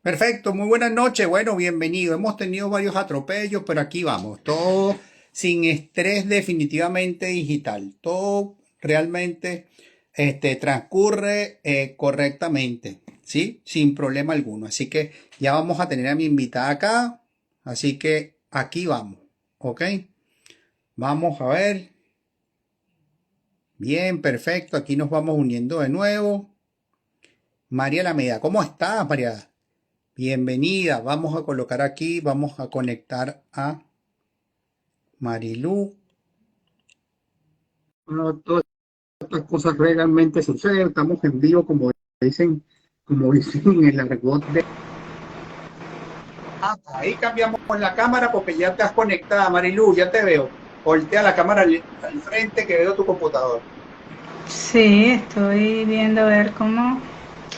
Perfecto, muy buenas noches. Bueno, bienvenido. Hemos tenido varios atropellos, pero aquí vamos. Todo sin estrés, definitivamente digital. Todo realmente transcurre correctamente, ¿sí? Sin problema alguno. Así que ya vamos a tener a mi invitada acá. Así que aquí vamos, ¿ok? Vamos a ver. Bien, perfecto. Aquí nos vamos uniendo de nuevo. María Alameda, ¿cómo estás, María? Bienvenida, vamos a colocar aquí, vamos a conectar a Marilú. Bueno, todas estas cosas realmente suceden, estamos en vivo como dicen en el argot de... Ahí cambiamos la cámara porque ya estás conectada, Marilú, ya te veo. Voltea la cámara al frente que veo tu computador. Sí, estoy viendo a ver cómo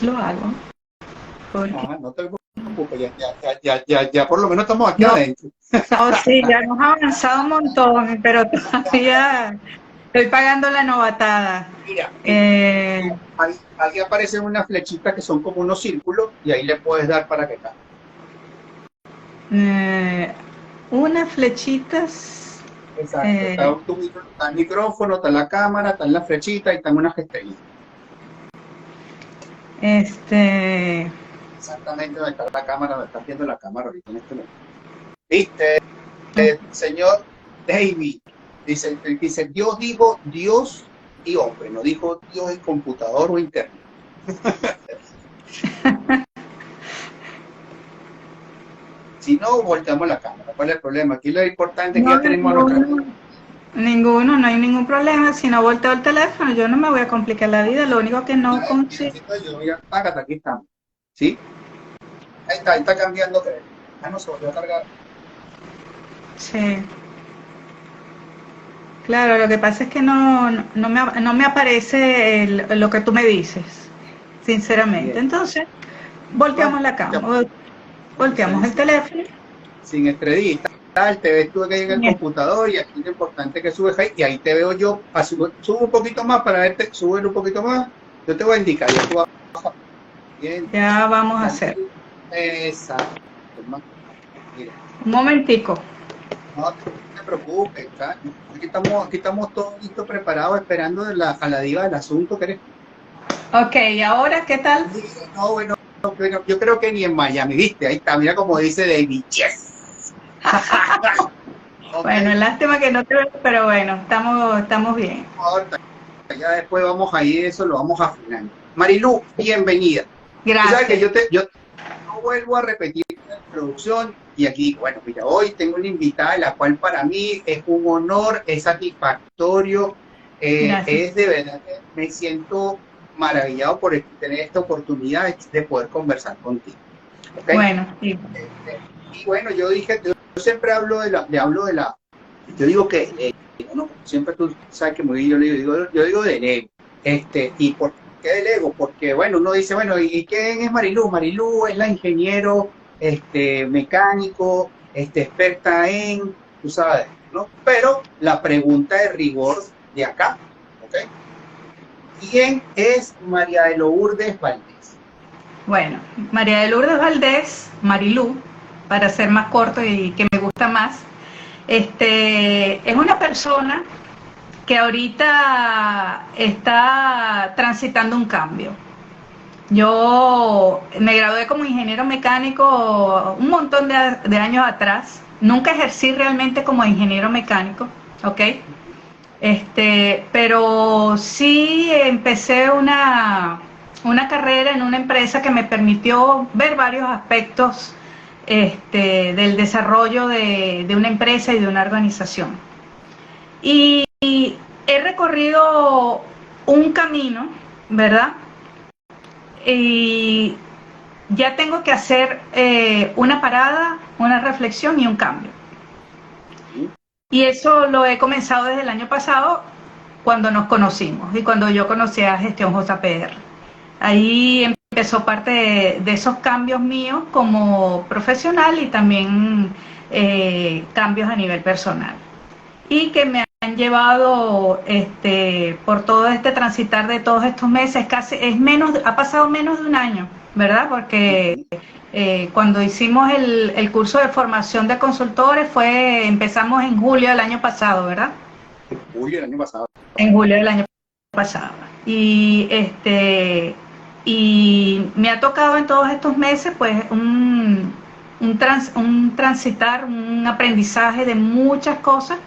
lo hago. Porque No te preocupes, ya por lo menos estamos aquí no, adentro. oh, sí, ya hemos avanzado un montón, pero todavía estoy pagando la novatada. Mira, Eh, ahí aparecen unas flechitas que son como unos círculos y ahí le puedes dar para que cambie. eh, unas flechitas. Exacto, eh, está el micrófono, está la cámara, está la flechita y están unas estrellitas. este, Exactamente donde está la cámara, donde estás viendo la cámara ahorita en este momento. ¿Viste, señor David? Dice, Dios dijo Dios y hombre, no dijo Dios y computador o internet. Si no, volteamos la cámara. ¿Cuál es el problema? Aquí lo importante es que no, ya tenemos a nuestra... no hay ningún problema. Si no volteo el teléfono, yo no me voy a complicar la vida. Lo único que no Si consigo. necesito yo, mira, págate, aquí estamos. ¿Sí? Ahí está cambiando, creo. Ah, no se volvió a cargar. Sí. Claro, lo que pasa es que no me aparece lo que tú me dices, sinceramente. Bien. Entonces, No, volteamos la cámara, volteamos el teléfono. sin estrellita, te ves tú que en el computador y aquí lo importante es que subes ahí y ahí te veo yo, subo un poquito más para verte, sube un poquito más, yo te voy a indicar, ya tú vas bien, Ya vamos a hacer. exacto, mira, Un momentico. no te preocupes, aquí estamos todos listos, preparados, esperando a la diva del asunto, que eres. Ok, ¿y ahora qué tal? No, bueno, yo creo que ni en Miami, viste, ahí está, mira como dice David, yes. Bueno, Okay. lástima que no te veo, pero bueno, estamos bien. Ya después vamos a ir, eso lo vamos afinando. Marilú, bienvenida. Tú sabes que Gracias. yo no vuelvo a repetir la introducción y aquí, bueno, mira, hoy tengo una invitada, la cual para mí es un honor, es satisfactorio, Gracias. es de verdad que me siento maravillado por tener esta oportunidad de poder conversar contigo. ¿Okay? Bueno, sí. Y bueno, yo dije, yo siempre hablo yo digo que ¿no? Siempre tú sabes que muy bien yo digo del ego. ¿Y por qué del ego? Porque, bueno, uno dice, bueno, ¿y quién es Marilú? Marilú es la ingeniero, mecánico, experta en, tú sabes, ¿no? Pero la pregunta de rigor de acá, ¿ok? ¿Quién es María de Lourdes Valdés? Bueno, María de Lourdes Valdés, Marilú, para ser más corto y que me gusta más, es una persona que ahorita está transitando un cambio. Yo me gradué como ingeniero mecánico un montón de años atrás. Nunca ejercí realmente como ingeniero mecánico, ¿ok? Pero sí empecé una carrera en una empresa que me permitió ver varios aspectos del desarrollo de una empresa y de una organización. Y he recorrido un camino, ¿verdad? Y ya tengo que hacer una parada, una reflexión y un cambio. Y eso lo he comenzado desde el año pasado, cuando nos conocimos y cuando yo conocí a Gestión JPR. Ahí empezó parte de esos cambios míos como profesional y también cambios a nivel personal. Y que me han llevado por todo este transitar de todos estos meses, ha pasado menos de un año, ¿verdad? Porque cuando hicimos el curso de formación de consultores empezamos en julio del año pasado, ¿verdad? Julio del año pasado. En julio del año pasado. Y me ha tocado en todos estos meses pues un transitar, un aprendizaje de muchas cosas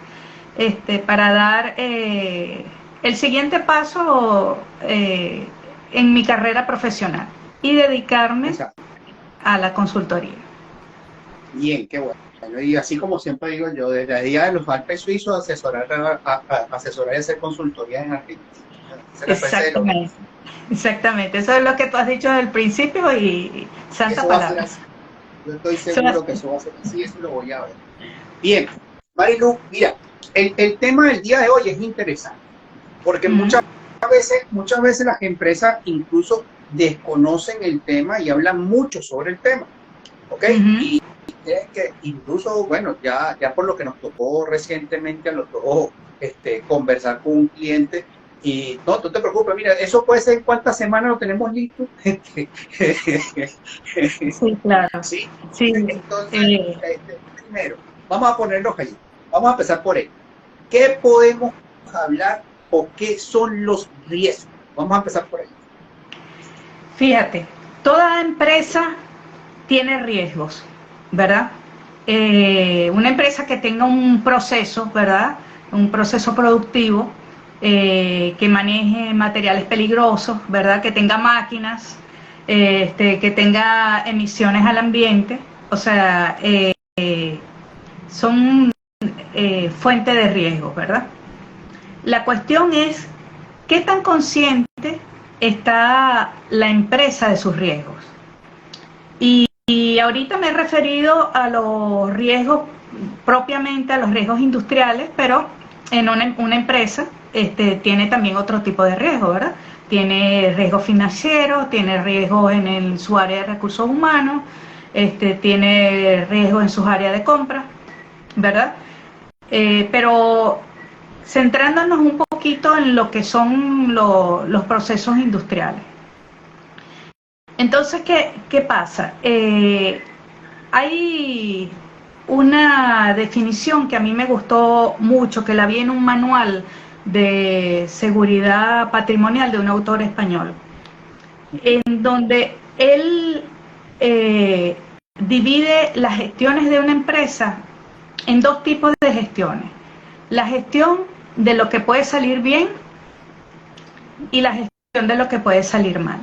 para dar el siguiente paso en mi carrera profesional y dedicarme Exacto. a la consultoría. Bien, qué bueno. Y así como siempre digo yo, desde el día de los Alpes suizos, asesorar y hacer consultoría en Argentina. Exactamente. Exactamente, eso es lo que tú has dicho desde el principio y santa palabra. Yo estoy seguro que eso va a ser así, eso lo voy a ver. Bien, Marilu, mira, el tema del día de hoy es interesante, porque muchas veces las empresas incluso desconocen el tema y hablan mucho sobre el tema, ¿ok? Y es que incluso, bueno, ya por lo que nos tocó recientemente a los dos conversar con un cliente, y no, tú te preocupes, mira, eso puede ser en cuántas semanas lo tenemos listo. Sí, claro. Sí. Sí. Entonces, primero, vamos a ponernos ahí. Vamos a empezar por él. ¿Qué podemos hablar o qué son los riesgos? Vamos a empezar por ahí. Fíjate, toda empresa tiene riesgos, ¿verdad? Una empresa que tenga un proceso, ¿verdad? Un proceso productivo, que maneje materiales peligrosos, ¿verdad? Que tenga máquinas, que tenga emisiones al ambiente, o sea, son fuente de riesgo, ¿verdad? La cuestión es qué tan consciente está la empresa de sus riesgos. Y ahorita me he referido a los riesgos, propiamente a los riesgos industriales, pero en una empresa tiene también otro tipo de riesgo, ¿verdad? Tiene riesgos financieros, tiene riesgos en su área de recursos humanos, tiene riesgos en sus áreas de compra, ¿verdad? Pero centrándonos un poquito en lo que son los procesos industriales. Entonces, ¿qué pasa? Hay una definición que a mí me gustó mucho, que la vi en un manual de seguridad patrimonial de un autor español, en donde él divide las gestiones de una empresa en dos tipos de gestiones. La gestión de lo que puede salir bien y la gestión de lo que puede salir mal.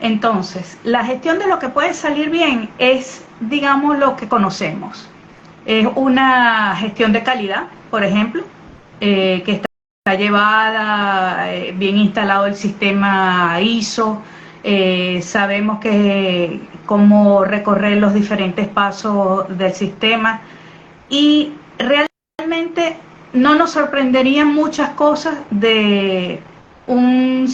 Entonces, la gestión de lo que puede salir bien es, digamos, lo que conocemos. Es una gestión de calidad, por ejemplo, que está llevada, bien instalado el sistema ISO, sabemos cómo recorrer los diferentes pasos del sistema y realmente no nos sorprenderían muchas cosas de un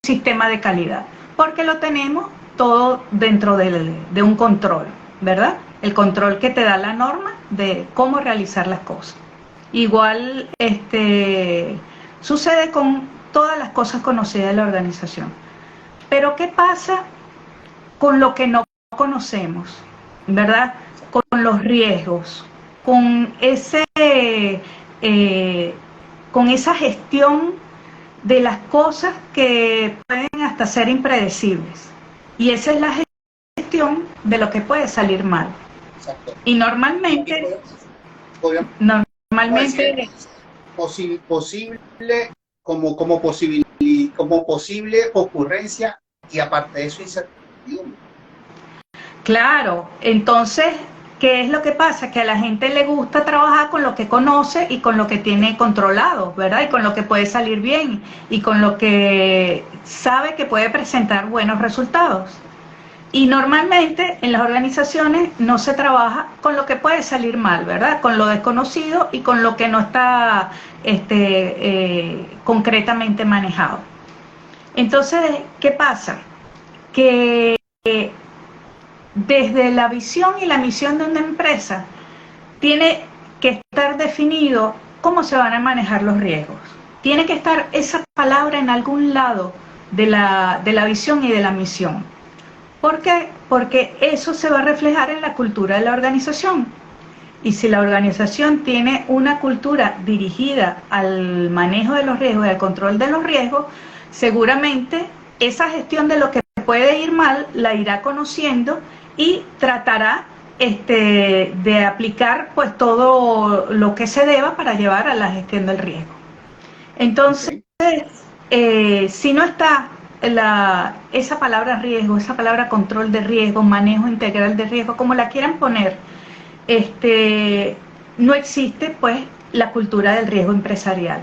sistema de calidad, porque lo tenemos todo dentro de un control, ¿verdad? El control que te da la norma de cómo realizar las cosas. Igual sucede con todas las cosas conocidas de la organización. Pero ¿qué pasa con lo que no conocemos, ¿verdad? Con los riesgos, con con esa gestión de las cosas que pueden hasta ser impredecibles. Y esa es la gestión de lo que puede salir mal. Exacto. Y normalmente posible como posible ocurrencia y aparte de eso incertidumbre. Claro, entonces, ¿qué es lo que pasa? Que a la gente le gusta trabajar con lo que conoce y con lo que tiene controlado, ¿verdad? Y con lo que puede salir bien y con lo que sabe que puede presentar buenos resultados. Y normalmente en las organizaciones no se trabaja con lo que puede salir mal, ¿verdad? Con lo desconocido y con lo que no está concretamente manejado. Entonces, ¿qué pasa? que desde la visión y la misión de una empresa tiene que estar definido cómo se van a manejar los riesgos. Tiene que estar esa palabra en algún lado de la visión y de la misión. ¿Por qué? Porque eso se va a reflejar en la cultura de la organización. Y si la organización tiene una cultura dirigida al manejo de los riesgos y al control de los riesgos, seguramente esa gestión de lo que puede ir mal la irá conociendo y tratará de aplicar pues todo lo que se deba para llevar a la gestión del riesgo. Entonces, si no está esa palabra riesgo, esa palabra control de riesgo, manejo integral de riesgo, como la quieran poner, no existe pues la cultura del riesgo empresarial.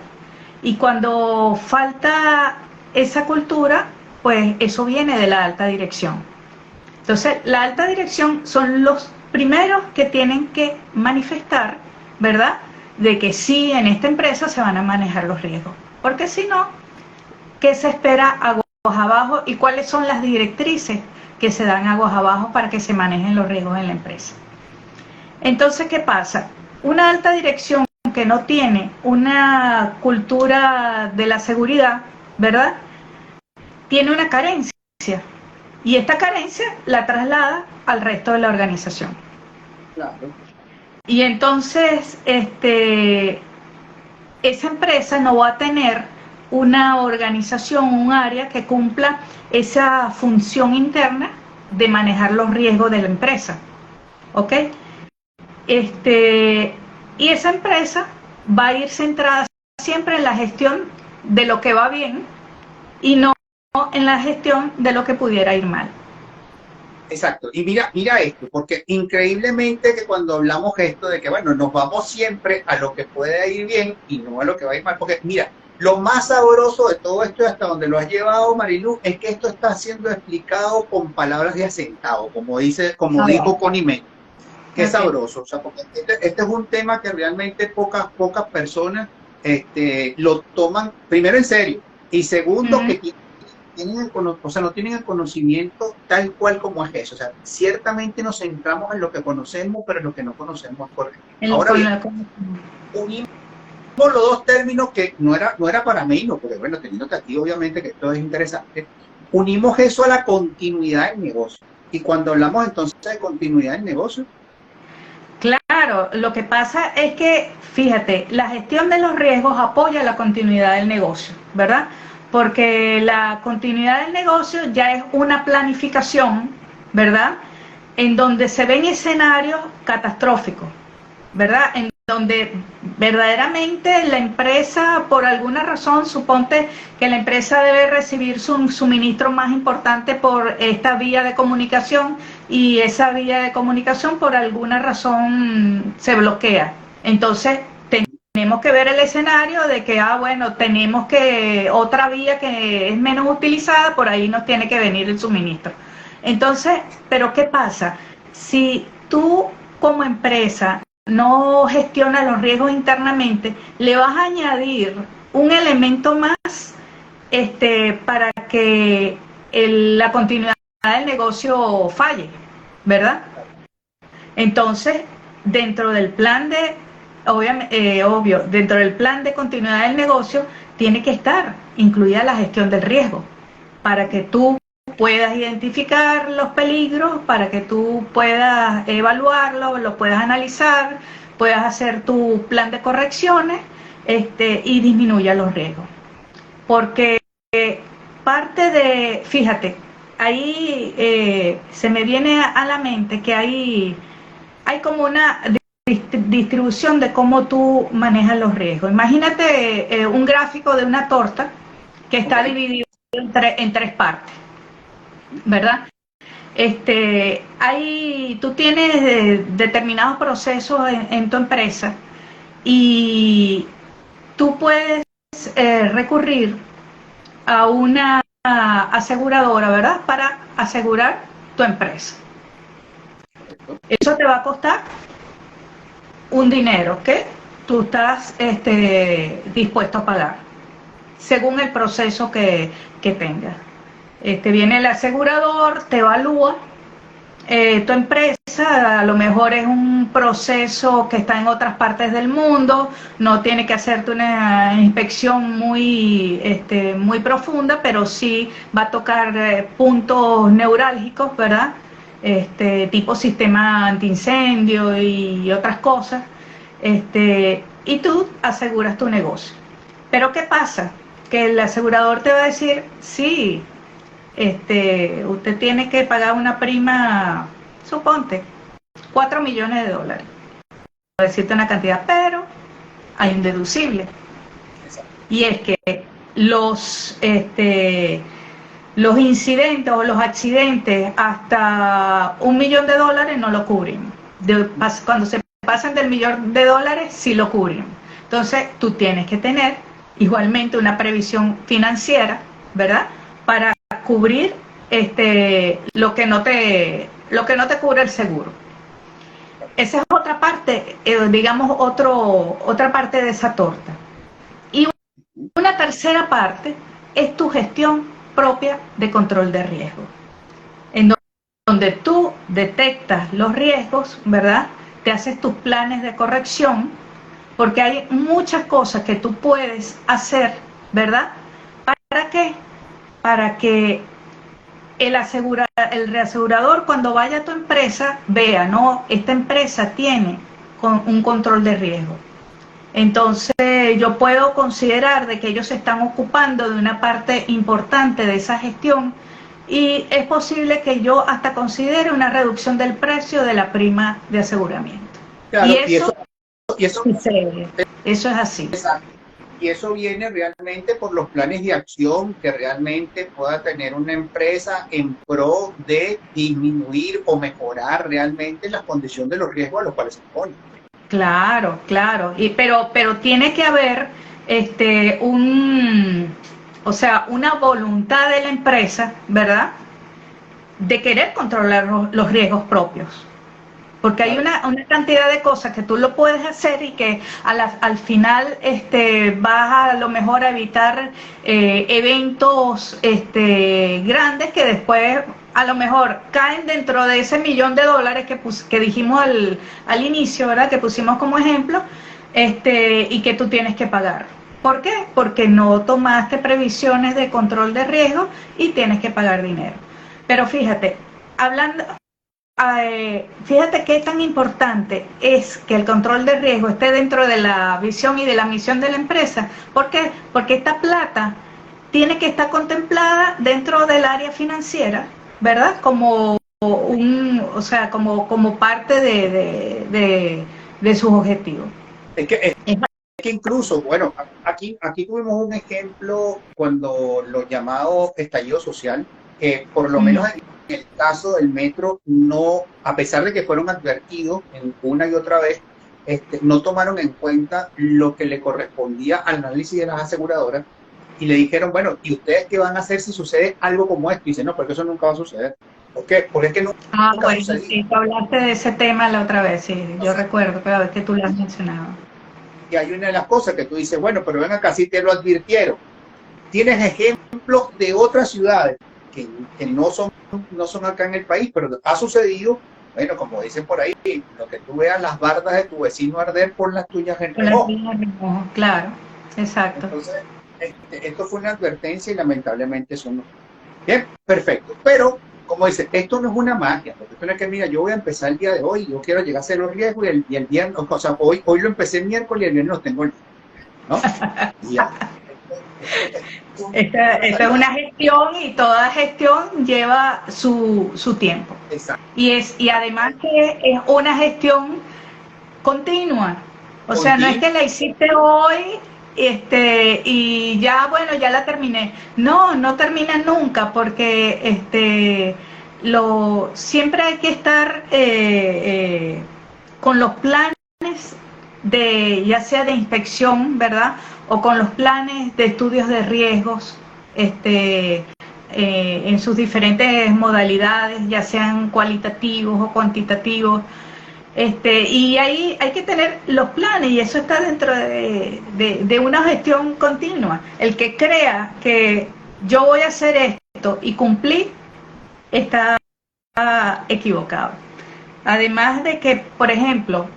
Y cuando falta esa cultura, pues eso viene de la alta dirección. Entonces, la alta dirección son los primeros que tienen que manifestar, ¿verdad?, de que sí, en esta empresa se van a manejar los riesgos. Porque si no, ¿qué se espera aguas abajo y cuáles son las directrices que se dan aguas abajo para que se manejen los riesgos en la empresa? Entonces, ¿qué pasa? Una alta dirección que no tiene una cultura de la seguridad, ¿verdad?, tiene una carencia. Y esta carencia la traslada al resto de la organización. Claro. Y entonces, esa empresa no va a tener una organización, un área que cumpla esa función interna de manejar los riesgos de la empresa. ¿Ok? Y esa empresa va a ir centrada siempre en la gestión de lo que va bien y no en la gestión de lo que pudiera ir mal. Exacto. Y mira esto, porque increíblemente que cuando hablamos esto de que, bueno, nos vamos siempre a lo que puede ir bien y no a lo que va a ir mal, porque mira, lo más sabroso de todo esto, hasta donde lo has llevado, Marilu, es que esto está siendo explicado con palabras de asentado, como dijo Connie May. Qué sabroso, o sea, porque este es un tema que realmente pocas personas lo toman, primero en serio, y segundo, que no tienen el conocimiento tal cual como es eso. O sea, ciertamente nos centramos en lo que conocemos, pero en lo que no conocemos es correcto. Ahora bien, unimos los dos términos que no era para mí, no, porque bueno, teniendo que aquí obviamente que esto es interesante, unimos eso a la continuidad del negocio. Y cuando hablamos entonces de continuidad del negocio, claro, lo que pasa es que, fíjate, la gestión de los riesgos apoya la continuidad del negocio, ¿verdad? Porque la continuidad del negocio ya es una planificación, ¿verdad?, en donde se ven escenarios catastróficos, ¿verdad?, en donde verdaderamente la empresa, por alguna razón, suponte que la empresa debe recibir su suministro más importante por esta vía de comunicación y esa vía de comunicación por alguna razón se bloquea. Entonces, tenemos que ver el escenario de que, bueno, tenemos que otra vía que es menos utilizada, por ahí nos tiene que venir el suministro. Entonces, ¿pero qué pasa? Si tú como empresa no gestionas los riesgos internamente, le vas a añadir un elemento más para que la continuidad del negocio falle, ¿verdad? Entonces, dentro del plan dentro del plan de continuidad del negocio, tiene que estar incluida la gestión del riesgo, para que tú puedas identificar los peligros, para que tú puedas evaluarlos, los puedas analizar, puedas hacer tu plan de correcciones y disminuya los riesgos. Porque fíjate, ahí se me viene a la mente que hay como una distribución de cómo tú manejas los riesgos. Imagínate un gráfico de una torta que está dividido en tres partes, ¿verdad? Tú tienes determinados procesos en tu empresa y tú puedes recurrir a una aseguradora, ¿verdad?, para asegurar tu empresa. Eso te va a costar un dinero que tú estás dispuesto a pagar según el proceso que tengas. Viene el asegurador, te evalúa tu empresa, a lo mejor es un proceso que está en otras partes del mundo, no tiene que hacerte una inspección muy profunda, pero sí va a tocar puntos neurálgicos, ¿verdad? Tipo sistema antiincendio y otras cosas, y tú aseguras tu negocio. Pero ¿qué pasa? Que el asegurador te va a decir, sí, usted tiene que pagar una prima, suponte, $4 millones, por decirte una cantidad, pero hay un deducible. Y es que los incidentes o los accidentes hasta $1 millón no lo cubren. Cuando se pasan del $1 millón, sí lo cubren. Entonces, tú tienes que tener igualmente una previsión financiera, ¿verdad? Para cubrir lo que no te cubre el seguro. Esa es otra parte, digamos, otra parte de esa torta. Y una tercera parte es tu gestión propia de control de riesgo, en donde tú detectas los riesgos, ¿verdad? Te haces tus planes de corrección, porque hay muchas cosas que tú puedes hacer, ¿verdad? ¿Para qué? Para que el reasegurador, cuando vaya a tu empresa, vea, no, esta empresa tiene un control de riesgo. Entonces yo puedo considerar de que ellos se están ocupando de una parte importante de esa gestión, y es posible que yo hasta considere una reducción del precio de la prima de aseguramiento. Claro, y eso es así. Exacto. Y eso viene realmente por los planes de acción que realmente pueda tener una empresa en pro de disminuir o mejorar realmente la condición de los riesgos a los cuales se ponen. Claro, pero tiene que haber una voluntad de la empresa, ¿verdad?, de querer controlar los riesgos propios. Porque hay una cantidad de cosas que tú lo puedes hacer y que al final vas a lo mejor a evitar eventos grandes que después a lo mejor caen dentro de ese $1 millón que dijimos al inicio, ¿verdad?, que pusimos como ejemplo, y que tú tienes que pagar. ¿Por qué? Porque no tomaste previsiones de control de riesgo y tienes que pagar dinero. Pero fíjate qué tan importante es que el control de riesgo esté dentro de la visión y de la misión de la empresa. ¿Por qué? Porque esta plata tiene que estar contemplada dentro del área financiera, ¿verdad? Como parte de sus objetivos. Es que incluso, bueno, aquí tuvimos un ejemplo cuando lo llamado estallido social, que por lo menos en el caso del metro, no, a pesar de que fueron advertidos una y otra vez, no tomaron en cuenta lo que le correspondía al análisis de las aseguradoras, y le dijeron, bueno, ¿y ustedes qué van a hacer si sucede algo como esto? Y dicen, no, porque eso nunca va a suceder. ¿Por qué? Porque es que nunca va a suceder. Sí, tú hablaste de ese tema la otra vez, sí, yo recuerdo, pero es que tú lo has mencionado. Y hay una de las cosas que tú dices, bueno, pero ven acá, si te lo advirtieron. Tienes ejemplos de otras ciudades que no son acá en el país, pero ha sucedido, bueno, como dicen por ahí, lo que tú veas las bardas de tu vecino arder por las tuyas en remojo. Claro, exacto. Entonces, esto fue una advertencia y lamentablemente eso no. Bien, perfecto. Pero, como dice, esto no es una magia, porque esto no es que, mira, yo voy a empezar el día de hoy, yo quiero llegar a hacer los riesgos y el viernes, o sea, hoy lo empecé el miércoles y el viernes los tengo, ¿no? Esta es una gestión, y toda gestión lleva su tiempo. Exacto. Y además que es una gestión continua. O sea, no es que la hiciste hoy y ya, bueno, ya la terminé. No termina nunca, porque siempre hay que estar con los planes ya sea de inspección, ¿verdad?, o con los planes de estudios de riesgos en sus diferentes modalidades, ya sean cualitativos o cuantitativos, y ahí hay que tener los planes, y eso está dentro de una gestión continua. El que crea que yo voy a hacer esto y cumplir, está equivocado. Además de que, por ejemplo,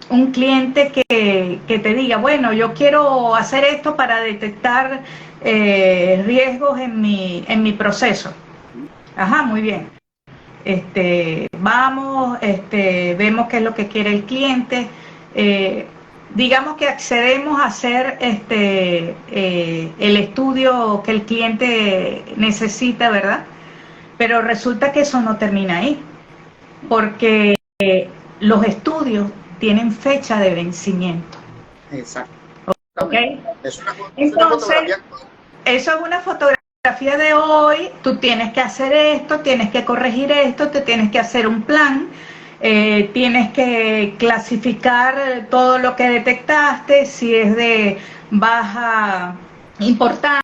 un cliente que te diga, bueno, yo quiero hacer esto para detectar riesgos en mi proceso. Ajá, muy bien. Vamos, vemos qué es lo que quiere el cliente. Digamos que accedemos a hacer el estudio que el cliente necesita, ¿verdad? Pero resulta que eso no termina ahí, porque los estudios tienen fecha de vencimiento. Exacto. ¿Okay? Entonces, eso es una fotografía de hoy. Tú tienes que hacer esto, tienes que corregir esto, te tienes que hacer un plan, tienes que clasificar todo lo que detectaste, si es de baja importancia,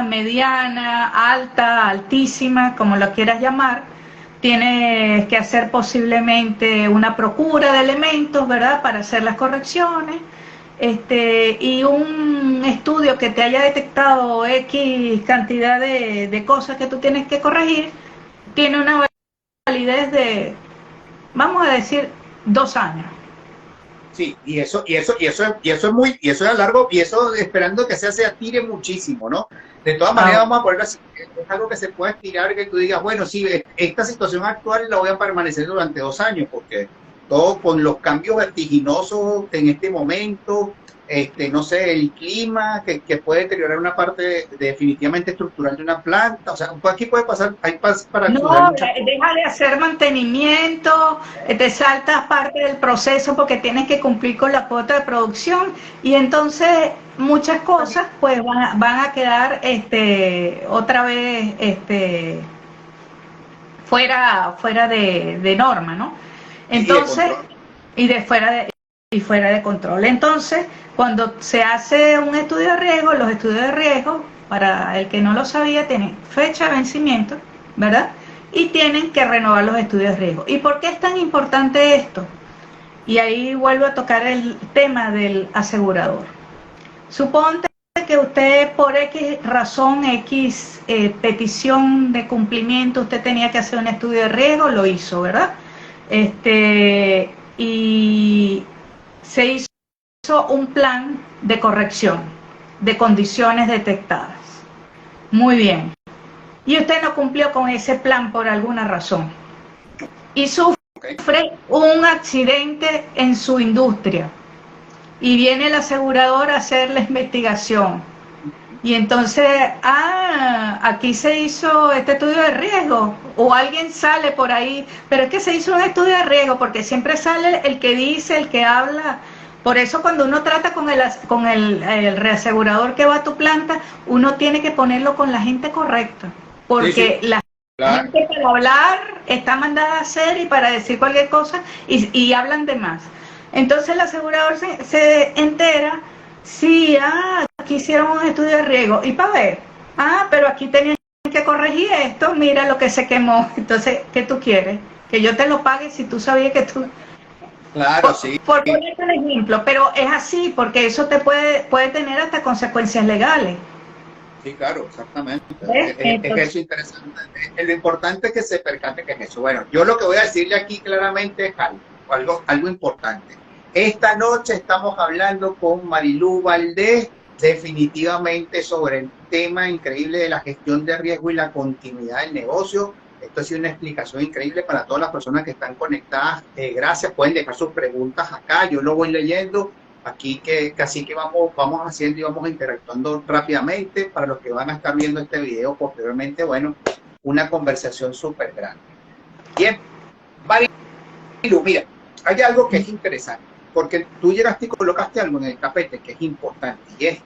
mediana, alta, altísima, como lo quieras llamar. Tienes que hacer posiblemente una procura de elementos, ¿verdad?, para hacer las correcciones. Y un estudio que te haya detectado X cantidad de cosas que tú tienes que corregir, tiene una validez de, vamos a decir, 2 años. Sí, y eso es a largo, y eso esperando que se atire muchísimo, ¿no? De todas maneras, vamos a ponerlo así, es algo que se puede estirar, que tú digas, bueno, sí, esta situación actual la voy a permanecer durante 2 años, porque todo con los cambios vertiginosos en este momento, no sé, el clima, que puede deteriorar una parte definitivamente estructural de una planta, o sea, aquí puede pasar, hay para no, deja de hacer mantenimiento, te saltas parte del proceso porque tienes que cumplir con la cuota de producción, y entonces muchas cosas pues van a quedar otra vez fuera de norma, ¿no? Entonces, fuera de control. Entonces, cuando se hace un estudio de riesgo, los estudios de riesgo, para el que no lo sabía, tienen fecha de vencimiento, ¿verdad? Y tienen que renovar los estudios de riesgo. ¿Y por qué es tan importante esto? Y ahí vuelvo a tocar el tema del asegurador. Suponte que usted, por X razón, X petición de cumplimiento, usted tenía que hacer un estudio de riesgo, lo hizo, ¿verdad? Y se hizo un plan de corrección de condiciones detectadas. Muy bien. Y usted no cumplió con ese plan por alguna razón. Y sufre un accidente en su industria. Y viene el asegurador a hacer la investigación. Y entonces, aquí se hizo este estudio de riesgo, o alguien sale por ahí, pero es que se hizo un estudio de riesgo, porque siempre sale el que dice, el que habla. Por eso cuando uno trata con el reasegurador que va a tu planta, uno tiene que ponerlo con la gente correcta, porque sí, la gente para hablar está mandada a hacer y para decir cualquier cosa, y hablan de más. Entonces el asegurador se entera, sí, aquí hicieron un estudio de riesgo, y para ver, pero aquí tenían que corregir esto, mira lo que se quemó. Entonces, ¿qué tú quieres? Que yo te lo pague si tú sabías que tú... Claro, sí. Por ponerte un ejemplo, pero es así, porque eso te puede tener hasta consecuencias legales. Sí, claro, exactamente. Es que eso es interesante. Lo importante es que se percate que es eso. Bueno, yo lo que voy a decirle aquí claramente es algo importante. Esta noche estamos hablando con Marilú Valdés, definitivamente sobre el tema increíble de la gestión de riesgo y la continuidad del negocio. Esto ha sido una explicación increíble para todas las personas que están conectadas. Gracias, pueden dejar sus preguntas acá, yo lo voy leyendo. Aquí así que vamos haciendo y vamos interactuando rápidamente para los que van a estar viendo este video posteriormente. Bueno, una conversación súper grande. Bien, Marilu, mira, hay algo que es interesante, porque tú llegaste y colocaste algo en el tapete que es importante, y es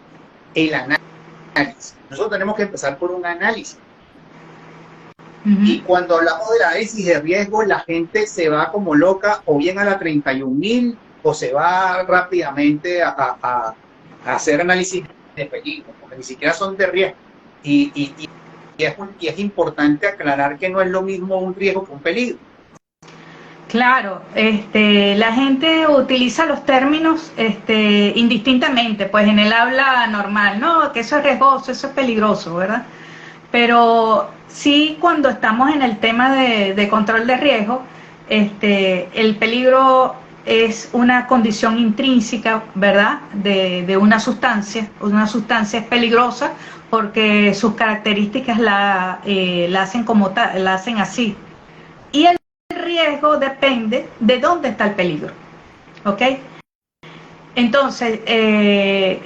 el análisis. Nosotros tenemos que empezar por un análisis. Y cuando hablamos del análisis de riesgo, la gente se va como loca o bien a la 31.000 o se va rápidamente a hacer análisis de peligro, porque ni siquiera son de riesgo. Y es importante aclarar que no es lo mismo un riesgo que un peligro. Claro, la gente utiliza los términos indistintamente, pues en el habla normal, no, que eso es riesgoso, eso es peligroso, ¿verdad? Pero sí, cuando estamos en el tema de control de riesgo, el peligro es una condición intrínseca, ¿verdad?, de una sustancia. Una sustancia es peligrosa porque sus características la hacen como tal, la hacen así. Y el riesgo depende de dónde está el peligro, ¿ok? Entonces,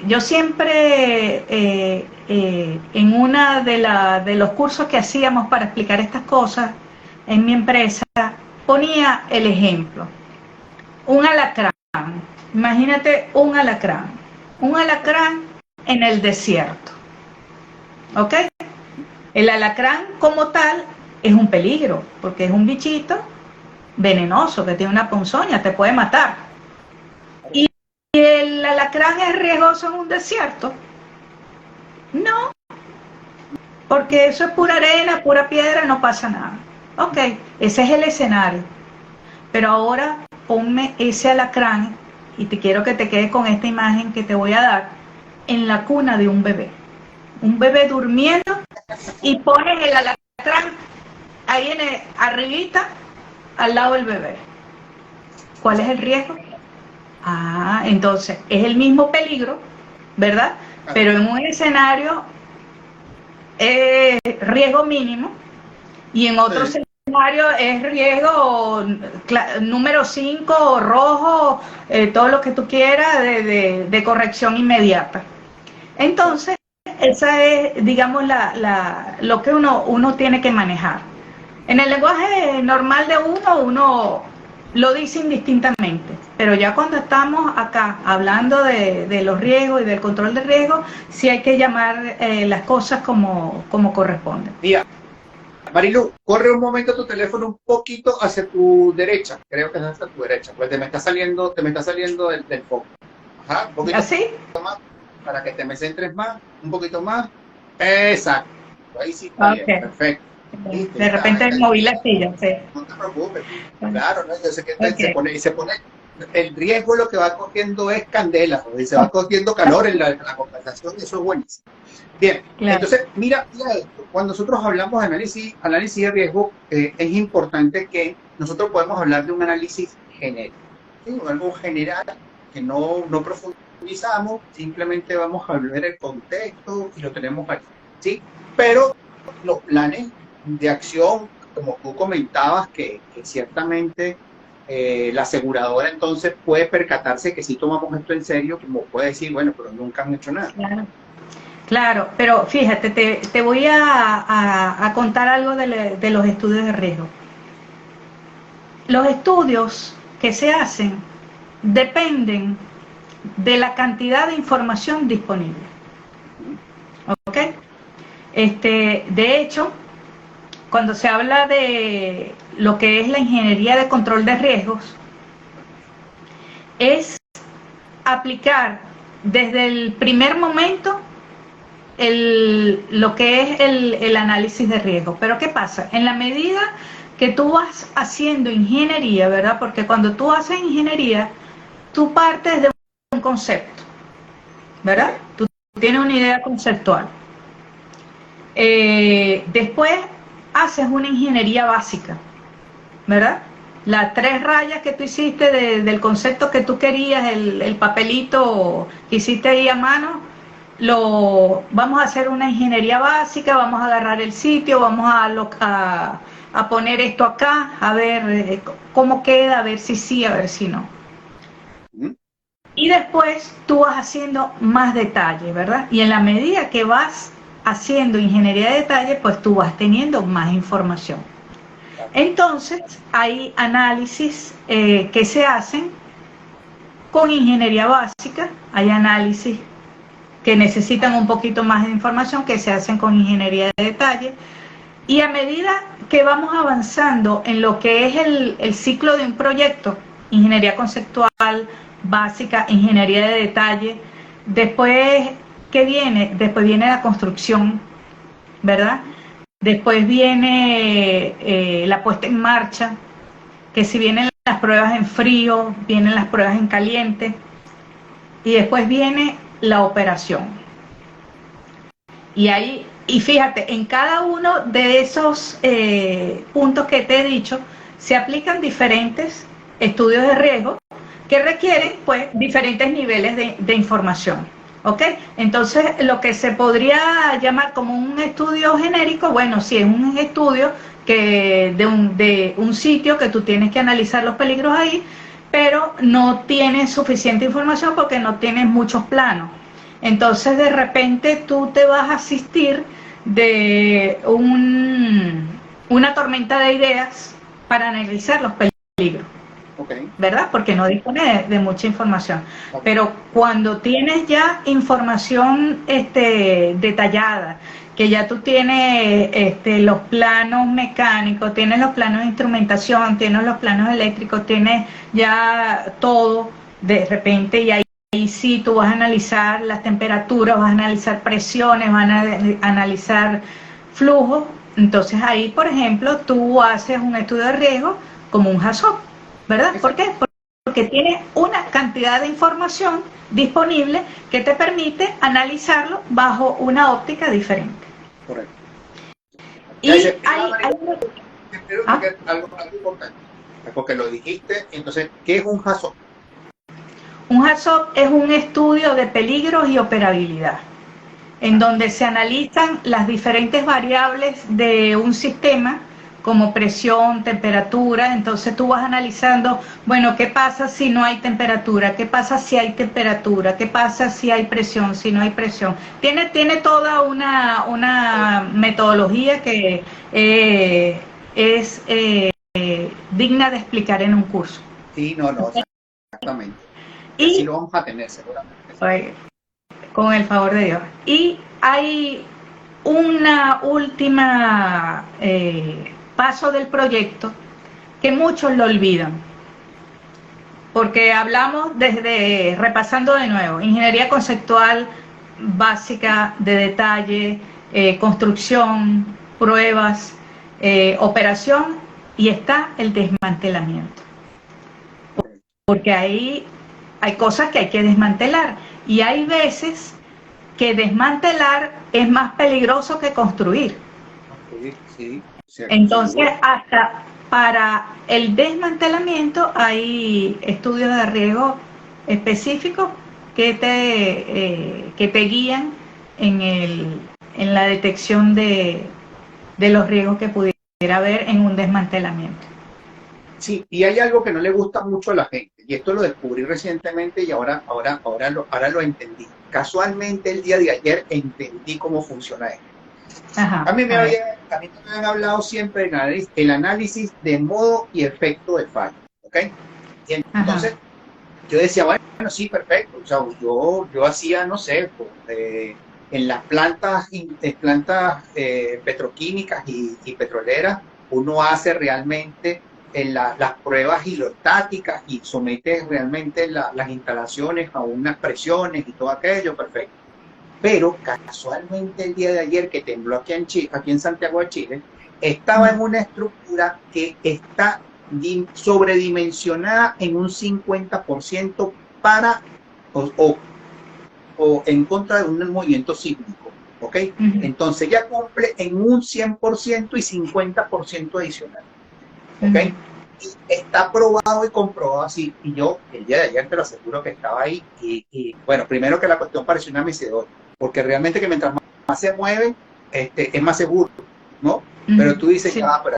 yo siempre, en una de los cursos que hacíamos para explicar estas cosas en mi empresa, ponía el ejemplo. Un alacrán, imagínate un alacrán en el desierto, ¿ok? El alacrán como tal es un peligro, porque es un bichito venenoso que tiene una ponzoña, te puede matar. ¿Y el alacrán es riesgoso en un desierto? No, porque eso es pura arena, pura piedra, no pasa nada. Ok, ese es el escenario. Pero ahora ponme ese alacrán, y te quiero que te quedes con esta imagen que te voy a dar, en la cuna de un bebé. Un bebé durmiendo y pones el alacrán ahí arribita, al lado del bebé. ¿Cuál es el riesgo? Ah, entonces es el mismo peligro, ¿verdad? Pero en un escenario riesgo mínimo, y en otro escenario es riesgo número 5, rojo, todo lo que tú quieras de corrección inmediata. Entonces, esa es, digamos, lo que uno tiene que manejar. En el lenguaje normal de uno lo dice indistintamente, pero ya cuando estamos acá hablando de los riesgos y del control de riesgos, sí hay que llamar las cosas como corresponden. Mira, Marilu, corre un momento tu teléfono un poquito hacia tu derecha, creo que es hacia tu derecha, pues te me está saliendo del foco. Ajá, un poquito ¿Así? más, para que te me centres más, un poquito más. Exacto, ahí sí está bien, perfecto. De repente moví la silla, sí. No te preocupes, claro, ¿no? Yo sé que se pone, el riesgo lo que va cogiendo es candela, y se va cogiendo calor en la conversación, y eso es buenísimo. Bien, claro. Entonces, mira esto, cuando nosotros hablamos de análisis de riesgo, es importante que nosotros podemos hablar de un análisis genérico, ¿sí? Algo general que no profundizamos, simplemente vamos a ver el contexto y lo tenemos aquí, ¿sí? Pero los planes de acción, como tú comentabas, que ciertamente la aseguradora entonces puede percatarse que si tomamos esto en serio, como puede decir, bueno, pero nunca han hecho nada. Claro, pero fíjate, te voy a contar algo de los estudios de riesgo. Los estudios que se hacen dependen de la cantidad de información disponible. ¿Ok? De hecho, cuando se habla de lo que es la ingeniería de control de riesgos, es aplicar desde el primer momento lo que es el análisis de riesgo. Pero ¿qué pasa? En la medida que tú vas haciendo ingeniería, ¿verdad? Porque cuando tú haces ingeniería, tú partes de un concepto, ¿verdad? Tú tienes una idea conceptual. Después haces una ingeniería básica, ¿verdad? Las 3 rayas que tú hiciste del concepto que tú querías, el papelito que hiciste ahí a mano, vamos a hacer una ingeniería básica, vamos a agarrar el sitio, vamos a poner esto acá, a ver cómo queda, a ver si sí, a ver si no. Y después tú vas haciendo más detalle, ¿verdad? Y en la medida que vas haciendo ingeniería de detalle, pues tú vas teniendo más información. Entonces, hay análisis que se hacen con ingeniería básica, hay análisis que necesitan un poquito más de información que se hacen con ingeniería de detalle, y a medida que vamos avanzando en lo que es el ciclo de un proyecto, ingeniería conceptual, básica, ingeniería de detalle, después, ¿qué viene? Después viene la construcción, ¿verdad? Después viene la puesta en marcha, que si vienen las pruebas en frío, vienen las pruebas en caliente, y después viene la operación. Y hay Y fíjate, en cada uno de esos puntos que te he dicho, se aplican diferentes estudios de riesgo que requieren pues diferentes niveles de información. ¿Ok? Entonces, lo que se podría llamar como un estudio genérico, bueno, sí, es un estudio que de un sitio que tú tienes que analizar los peligros ahí, pero no tienes suficiente información porque no tienes muchos planos. Entonces, de repente, tú te vas a asistir de una tormenta de ideas para analizar los peligros. Okay. ¿Verdad? Porque no dispone de mucha información. Okay. Pero cuando tienes ya información detallada, que ya tú tienes los planos mecánicos, tienes los planos de instrumentación, tienes los planos eléctricos, tienes ya todo de repente, y ahí sí tú vas a analizar las temperaturas, vas a analizar presiones, vas a analizar flujos. Entonces ahí, por ejemplo, tú haces un estudio de riesgo como un HAZOP. ¿Verdad? ¿Por qué? Porque tiene una cantidad de información disponible que te permite analizarlo bajo una óptica diferente. Correcto. Y hay algo importante, porque lo dijiste. Entonces, ¿qué es un HAZOP? Un HAZOP es un estudio de peligros y operabilidad, en donde se analizan las diferentes variables de un sistema, como presión, temperatura. Entonces tú vas analizando, bueno, ¿qué pasa si no hay temperatura? ¿Qué pasa si hay temperatura? ¿Qué pasa si hay presión, si no hay presión? Tiene toda una metodología que es digna de explicar en un curso. Sí, no, exactamente. Y sí lo vamos a tener seguramente. Con el favor de Dios. Y hay una última paso del proyecto que muchos lo olvidan, porque hablamos desde, repasando de nuevo, ingeniería conceptual básica, de detalle, construcción, pruebas, operación, y está el desmantelamiento, porque ahí hay cosas que hay que desmantelar, y hay veces que desmantelar es más peligroso que construir. Sí. Entonces, hasta para el desmantelamiento hay estudios de riesgo específicos que te guían en la detección de los riesgos que pudiera haber en un desmantelamiento. Sí, y hay algo que no le gusta mucho a la gente, y esto lo descubrí recientemente y ahora lo entendí. Casualmente el día de ayer entendí cómo funciona esto. Ajá, a mí me habían hablado siempre el análisis de modo y efecto de fallo, ¿ok? Y entonces yo decía, bueno, sí, perfecto. O sea, yo hacía, no sé, en las plantas petroquímicas y petroleras, uno hace realmente las pruebas hidrostáticas y somete realmente las instalaciones a unas presiones y todo aquello, perfecto. Pero casualmente el día de ayer que tembló aquí en Santiago de Chile, estaba en una estructura que está sobredimensionada en un 50% para o en contra de un movimiento sísmico, ¿ok? Entonces ya cumple en un 100% y 50% adicional, ¿ok? Y está probado y comprobado así, y yo el día de ayer te lo aseguro que estaba ahí, y bueno, primero que la cuestión pareció una mecedora, porque realmente que mientras más se mueve, es más seguro, ¿no? Pero tú dices, sí, pero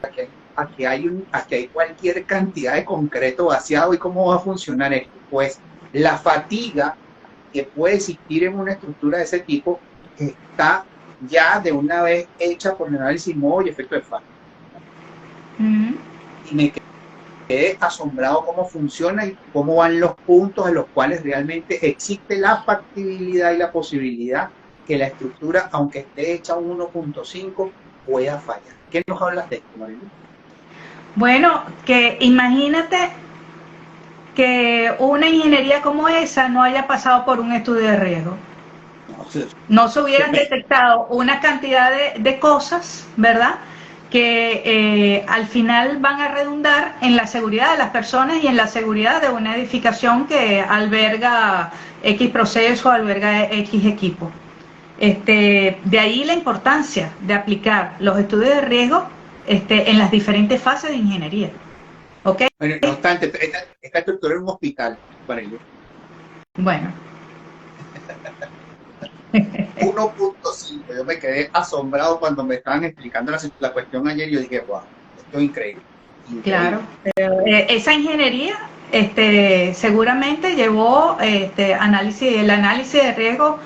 aquí hay cualquier cantidad de concreto vaciado, ¿y cómo va a funcionar esto? Pues la fatiga que puede existir en una estructura de ese tipo está ya de una vez hecha por el análisis modo y efecto de fallo. Y me quedé asombrado cómo funciona y cómo van los puntos en los cuales realmente existe la factibilidad y la posibilidad que la estructura, aunque esté hecha a 1.5, pueda fallar. ¿Qué nos hablas de esto, Marilu? Bueno, que imagínate que una ingeniería como esa no haya pasado por un estudio de riesgo. No se hubieran detectado una cantidad de cosas, ¿verdad?, que al final van a redundar en la seguridad de las personas y en la seguridad de una edificación que alberga X proceso, alberga X equipo. De ahí la importancia de aplicar los estudios de riesgo en las diferentes fases de ingeniería. ¿Ok? Bueno, no obstante, esta estructura es un hospital para ellos. Bueno. 1.5. Yo me quedé asombrado cuando me estaban explicando la cuestión ayer y yo dije, wow, esto es increíble. Claro, pero, esa ingeniería seguramente llevó el análisis de riesgo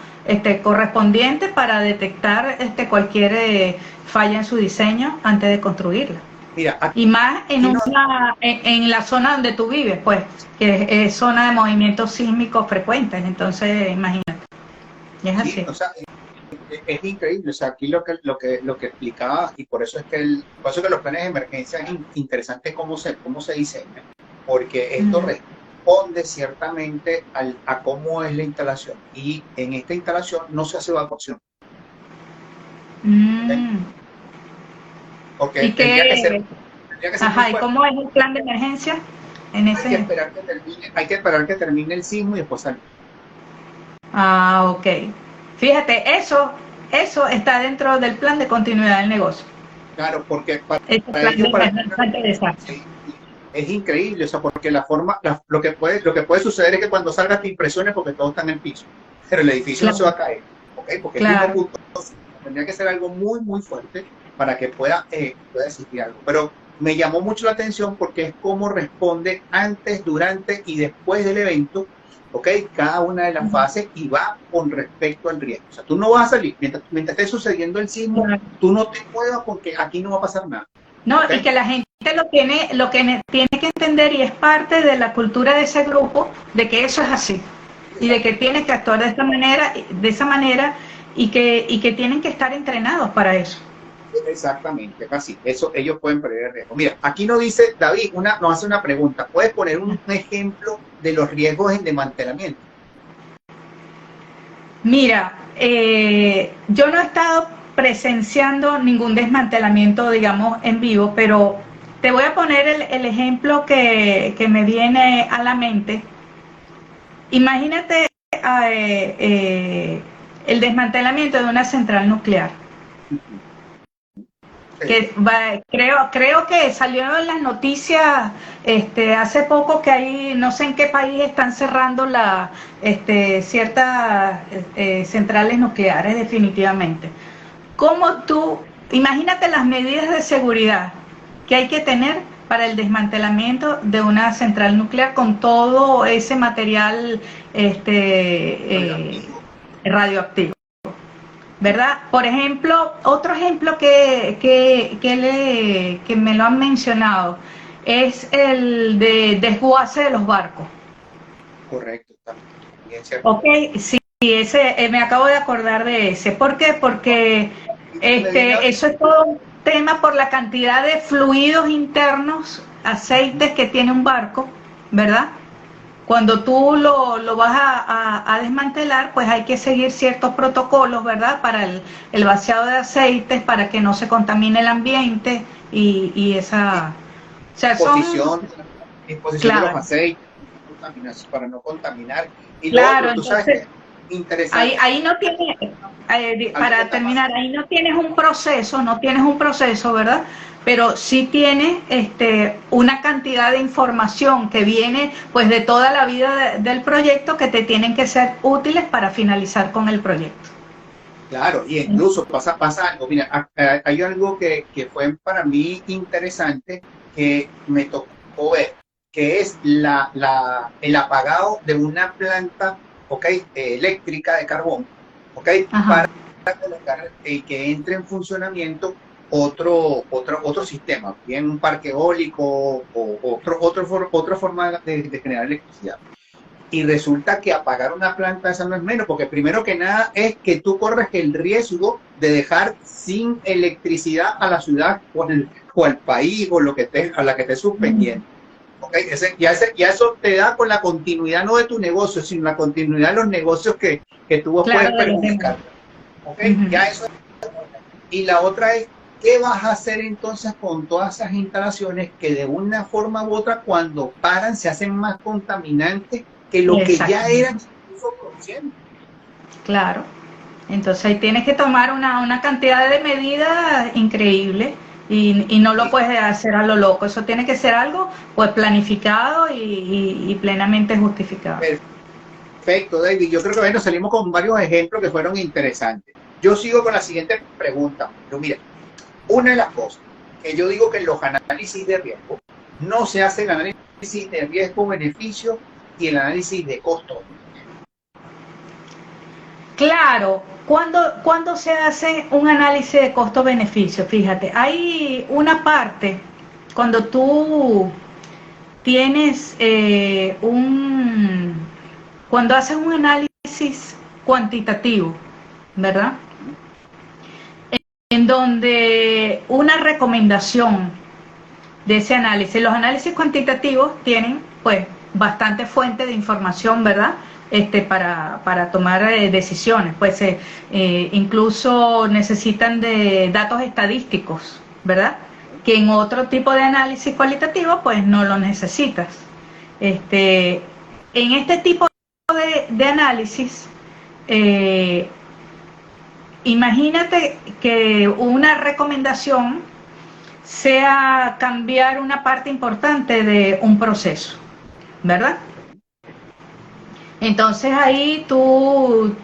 correspondiente para detectar cualquier falla en su diseño antes de construirla. Mira, aquí, y más en la zona donde tú vives, pues, que es zona de movimientos sísmicos frecuentes, entonces imagínate. Y es así. O sea, es increíble, o sea, aquí lo que explicaba, y por eso es que los planes de emergencia es interesante cómo se diseñan, porque esto responde ciertamente a cómo es la instalación, y en esta instalación no se hace evacuación. Porque tendría que ser ajá, ¿y cómo es el plan de emergencia? Hay que esperar que termine el sismo y después salir. Ah, ok. Fíjate, eso está dentro del plan de continuidad del negocio. Claro, porque para ellos, es increíble, o sea, porque lo que puede suceder es que cuando salgas te impresiones porque todo está en el piso, pero el edificio no se va a caer, ¿okay? Porque el mismo punto tendría que ser algo muy, muy fuerte para que pueda existir algo. Pero me llamó mucho la atención porque es cómo responde antes, durante y después del evento, ¿ok? Cada una de las fases, y va con respecto al riesgo. O sea, tú no vas a salir, mientras esté sucediendo el sismo, tú no te muevas porque aquí no va a pasar nada. No, ¿okay? Y que la gente lo que tiene que entender, y es parte de la cultura de ese grupo, de que eso es así. Y de que tienes que actuar de esa manera, y que tienen que estar entrenados para eso. Exactamente, así. Eso ellos pueden prever riesgo. Mira, aquí nos dice David, nos hace una pregunta. ¿Puedes poner un ejemplo de los riesgos en desmantelamiento? Mira, yo no he estado presenciando ningún desmantelamiento, digamos, en vivo, pero te voy a poner el ejemplo que me viene a la mente. Imagínate el desmantelamiento de una central nuclear. Creo que salió en las noticias hace poco que hay, no sé en qué país están cerrando ciertas centrales nucleares definitivamente. Imagínate las medidas de seguridad que hay que tener para el desmantelamiento de una central nuclear con todo ese material radioactivo. ¿Verdad? Por ejemplo, otro ejemplo que me lo han mencionado es el de desguace de los barcos. Correcto, también. Ok, sí, me acabo de acordar de ese. ¿Por qué? Porque eso es todo un tema por la cantidad de fluidos internos, aceites que tiene un barco, ¿verdad? Cuando tú lo vas a desmantelar, pues hay que seguir ciertos protocolos, ¿verdad? Para el vaciado de aceites, para que no se contamine el ambiente y esa... O sea, exposición claro, de los aceites, para no contaminar. Y claro, otro, tú sabes que interesante. Ahí no tienes, para terminar, ahí no tienes un proceso, ¿verdad? Pero sí tienes una cantidad de información que viene pues de toda la vida del proyecto, que te tienen que ser útiles para finalizar con el proyecto. Claro, y incluso pasa algo. Mira, hay algo que fue para mí interesante, que me tocó ver, que es el apagado de una planta, eléctrica de carbón, para que entre en funcionamiento otro sistema, bien un parque eólico o otra forma de generar electricidad. Y resulta que apagar una planta esa no es menos, porque primero que nada es que tú corres el riesgo de dejar sin electricidad a la ciudad o al país o a la que estés suspendiendo. Ya eso te da con la continuidad no de tu negocio, sino la continuidad de los negocios que tú puedes perjudicar. Ya eso. Y la otra es, ¿qué vas a hacer entonces con todas esas instalaciones que de una forma u otra, cuando paran, se hacen más contaminantes que lo que ya eran incluso conscientes? Claro. Entonces ahí tienes que tomar una cantidad de medidas increíble y no lo puedes hacer a lo loco. Eso tiene que ser algo pues planificado y plenamente justificado. Perfecto, David. Yo creo que bueno, salimos con varios ejemplos que fueron interesantes. Yo sigo con la siguiente pregunta. Pero mira, una de las cosas que yo digo que en los análisis de riesgo no se hace el análisis de riesgo-beneficio y el análisis de costo. Claro, cuando se hace un análisis de costo-beneficio, fíjate, hay una parte cuando tú tienes cuando haces un análisis cuantitativo, ¿verdad? En donde una recomendación de ese análisis, los análisis cuantitativos tienen pues bastante fuente de información, ¿verdad? Para tomar decisiones, pues incluso necesitan de datos estadísticos, ¿verdad? Que en otro tipo de análisis cualitativo pues no lo necesitas. En este tipo de análisis, imagínate que una recomendación sea cambiar una parte importante de un proceso, ¿verdad? Entonces ahí tú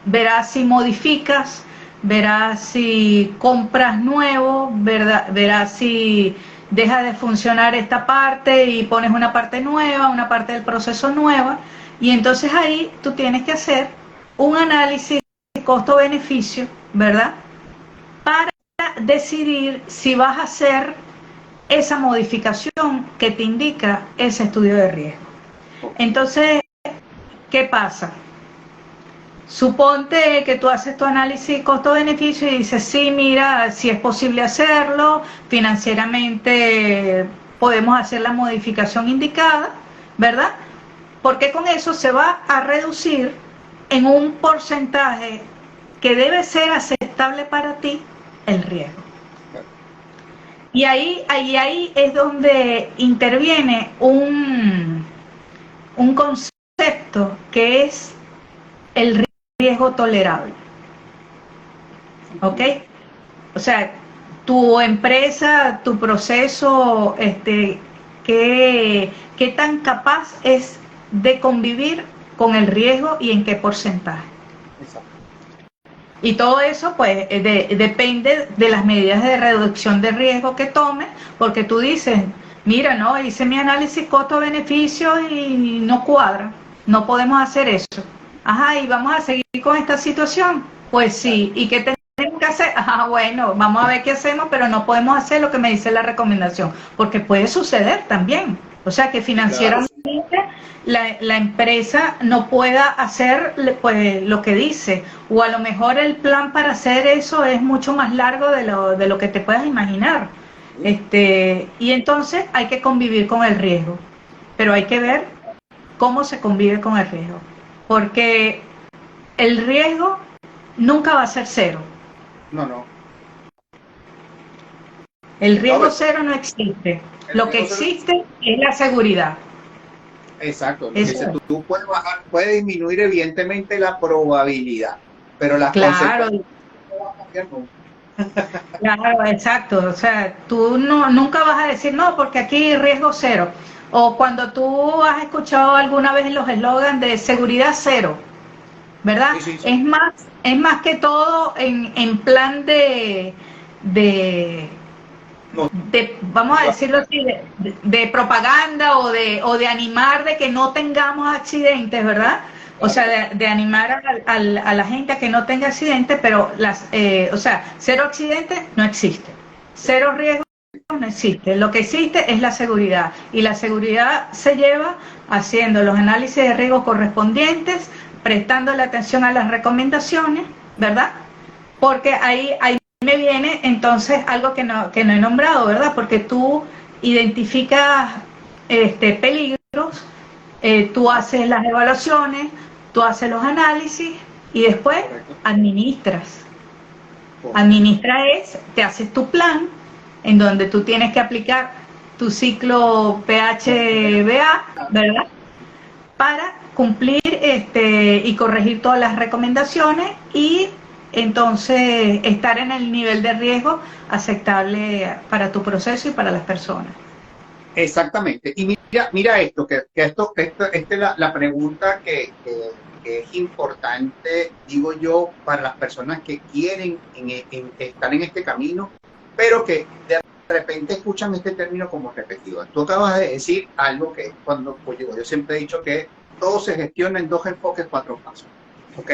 verás si modificas, verás si compras nuevo, verás si deja de funcionar esta parte y pones una parte nueva, una parte del proceso nueva, y entonces ahí tú tienes que hacer un análisis de costo-beneficio, ¿verdad? Para decidir si vas a hacer esa modificación que te indica ese estudio de riesgo. Entonces, ¿qué pasa? Suponte que tú haces tu análisis costo-beneficio y dices, sí, mira, si es posible hacerlo, financieramente podemos hacer la modificación indicada, ¿verdad? Porque con eso se va a reducir en un porcentaje que debe ser aceptable para ti el riesgo. Y ahí es donde interviene un concepto que es el riesgo tolerable. ¿Ok? O sea, tu empresa, tu proceso, ¿qué tan capaz es de convivir con el riesgo y en qué porcentaje? Exacto. Y todo eso pues depende de las medidas de reducción de riesgo que tomes, porque tú dices, mira, no, hice mi análisis costo-beneficio y no cuadra, no podemos hacer eso. Ajá, ¿y vamos a seguir con esta situación? Pues sí, ¿y qué tenemos que hacer? Ajá, bueno, vamos a ver qué hacemos, pero no podemos hacer lo que me dice la recomendación, porque puede suceder también. O sea, que financieramente la empresa no pueda hacer pues lo que dice, o a lo mejor el plan para hacer eso es mucho más largo de lo que te puedas imaginar. Y entonces hay que convivir con el riesgo, pero hay que ver cómo se convive con el riesgo, porque el riesgo nunca va a ser cero. No. El riesgo cero no existe. Lo que existe es la seguridad. Exacto. Tú puedes bajar, puedes disminuir evidentemente la probabilidad, pero las consecuencias no van a cambiar nunca. Claro, exacto. O sea, tú nunca vas a decir, no, porque aquí riesgo cero. O cuando tú has escuchado alguna vez los eslogans de seguridad cero, ¿verdad? Sí. Es más que todo en plan vamos a decirlo así, de propaganda o de animar de que no tengamos accidentes, ¿verdad? O sea, de animar a la gente a que no tenga accidentes, pero o sea, cero accidentes no existe, cero riesgos no existe. Lo que existe es la seguridad, y la seguridad se lleva haciendo los análisis de riesgo correspondientes, prestando la atención a las recomendaciones, ¿verdad? Porque ahí me viene entonces algo que no he nombrado, ¿verdad? Porque tú identificas peligros, tú haces las evaluaciones, tú haces los análisis y después administras. Te haces tu plan en donde tú tienes que aplicar tu ciclo PHBA, ¿verdad? Para cumplir y corregir todas las recomendaciones y entonces estar en el nivel de riesgo aceptable para tu proceso y para las personas. Exactamente. Y mira esto, esta es la pregunta que es importante, digo yo, para las personas que quieren estar en este camino, pero que de repente escuchan este término como repetido. Tú acabas de decir algo que cuando pues yo siempre he dicho que todo se gestiona en 2 enfoques, 4 pasos. ¿Ok?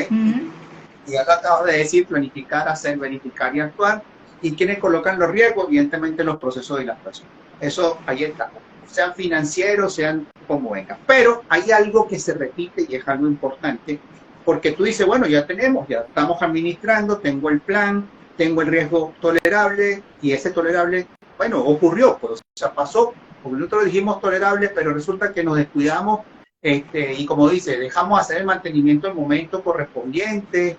Y ya lo acabas de decir: planificar, hacer, verificar y actuar. Y quienes colocan los riesgos, evidentemente los procesos y las personas. Eso ahí está. Sean financieros, sean como vengan. Pero hay algo que se repite y es algo importante, porque tú dices, bueno, ya estamos administrando, tengo el plan, tengo el riesgo tolerable, y ese tolerable, bueno, ocurrió, pues, o sea, pasó, porque nosotros dijimos tolerable, pero resulta que nos descuidamos, y como dice, dejamos hacer el mantenimiento en el momento correspondiente,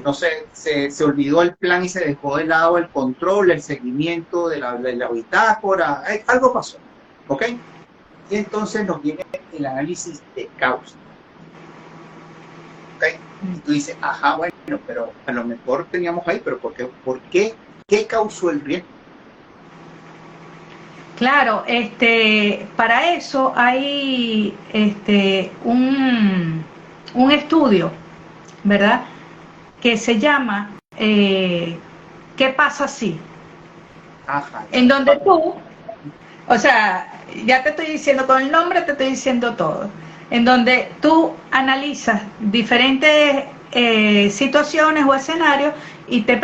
no sé, se olvidó el plan y se dejó de lado el control, el seguimiento de la bitácora, algo pasó, ¿ok? Y entonces nos viene el análisis de causa, ¿ok? Y tú dices, ajá, bueno, pero a lo mejor teníamos ahí, pero ¿por qué? ¿Qué causó el riesgo? Claro, para eso hay un estudio, ¿verdad?, que se llama ¿qué pasa si? Ajá, En donde tú, o sea, ya te estoy diciendo, con el nombre te estoy diciendo todo, en donde tú analizas diferentes situaciones o escenarios y te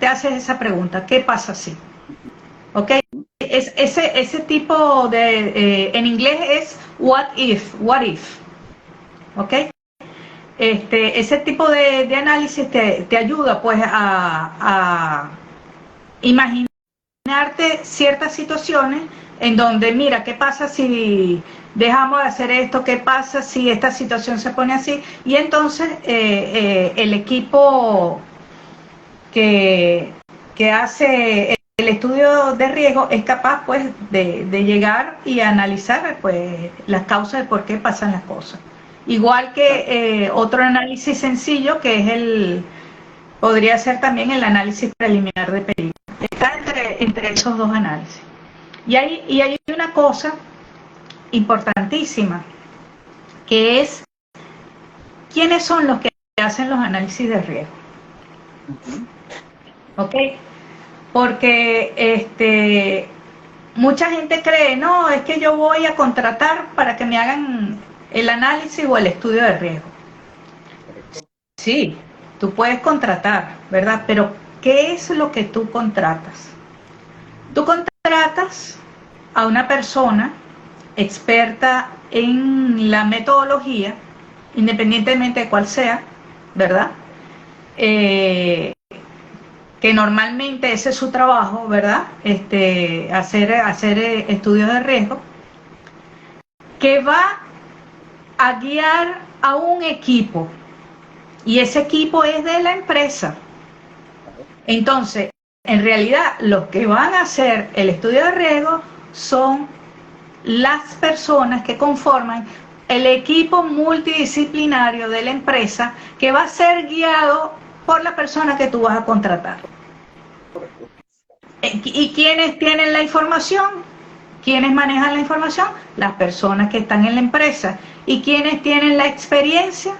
haces esa pregunta: ¿qué pasa si? ¿Ok? Ese tipo de, en inglés es what if, ¿ok? Ese tipo de análisis te ayuda pues a imaginarte ciertas situaciones en donde, mira, ¿qué pasa si dejamos de hacer esto? ¿Qué pasa si esta situación se pone así? Y entonces el equipo que hace el estudio de riesgo es capaz pues de llegar y analizar pues las causas de por qué pasan las cosas. Igual que otro análisis sencillo, que es podría ser también el análisis preliminar de peligro. Está entre esos dos análisis. Y hay una cosa importantísima, que es quiénes son los que hacen los análisis de riesgo. ¿Ok? Porque mucha gente cree, no, es que yo voy a contratar para que me hagan el análisis o el estudio de riesgo. Sí, tú puedes contratar, ¿verdad? Pero ¿qué es lo que tú contratas? Tú contratas a una persona experta en la metodología, independientemente de cuál sea, ¿verdad? Que normalmente ese es su trabajo, ¿verdad? Hacer estudios de riesgo, que va a guiar a un equipo, y ese equipo es de la empresa. Entonces, en realidad, los que van a hacer el estudio de riesgo son las personas que conforman el equipo multidisciplinario de la empresa, que va a ser guiado por la persona que tú vas a contratar. ¿Y quiénes tienen la información? ¿Quiénes manejan la información? Las personas que están en la empresa. ¿Y quiénes tienen la experiencia?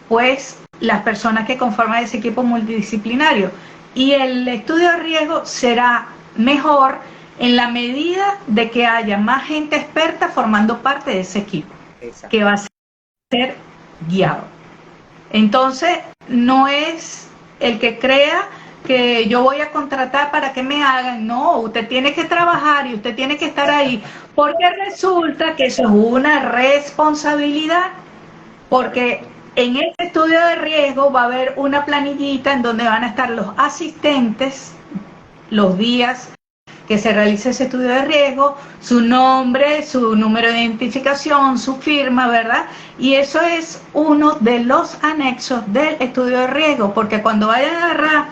Pues las personas que conforman ese equipo multidisciplinario. Y el estudio de riesgo será mejor en la medida de que haya más gente experta formando parte de ese equipo. Exacto. Que va a ser guiado. Entonces, no es el que crea que yo voy a contratar para que me hagan. No, usted tiene que trabajar y usted tiene que estar ahí, porque resulta que eso es una responsabilidad, porque en este estudio de riesgo va a haber una planillita en donde van a estar los asistentes, los días que se realice ese estudio de riesgo, su nombre, su número de identificación, su firma, ¿verdad? Y eso es uno de los anexos del estudio de riesgo, porque cuando vayan a agarrar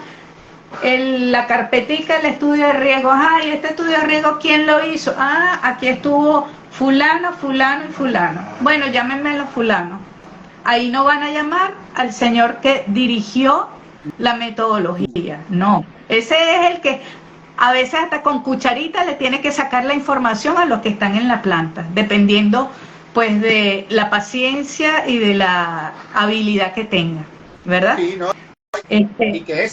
la carpetica del estudio de riesgo, ay, este estudio de riesgo, ¿quién lo hizo? Ah, aquí estuvo fulano, fulano y fulano. Bueno, llámenme a los fulanos. Ahí no van a llamar al señor que dirigió la metodología, no. Ese es el que a veces hasta con cucharita le tiene que sacar la información a los que están en la planta, dependiendo pues de la paciencia y de la habilidad que tenga, ¿verdad? Sí, ¿no? Y que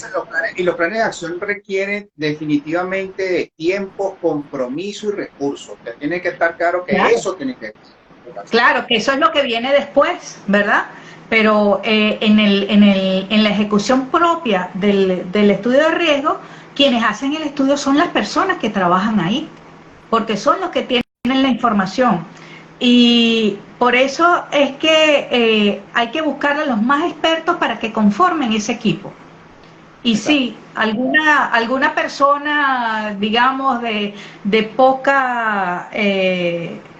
los planes de acción requieren definitivamente de tiempo, compromiso y recursos. Que tiene que estar claro que claro, eso tiene que... Claro, que eso es lo que viene después, ¿verdad? Pero en la ejecución propia del estudio de riesgo, quienes hacen el estudio son las personas que trabajan ahí, porque son los que tienen la información. Y por eso es que hay que buscar a los más expertos para que conformen ese equipo. Y sí, alguna persona, digamos, de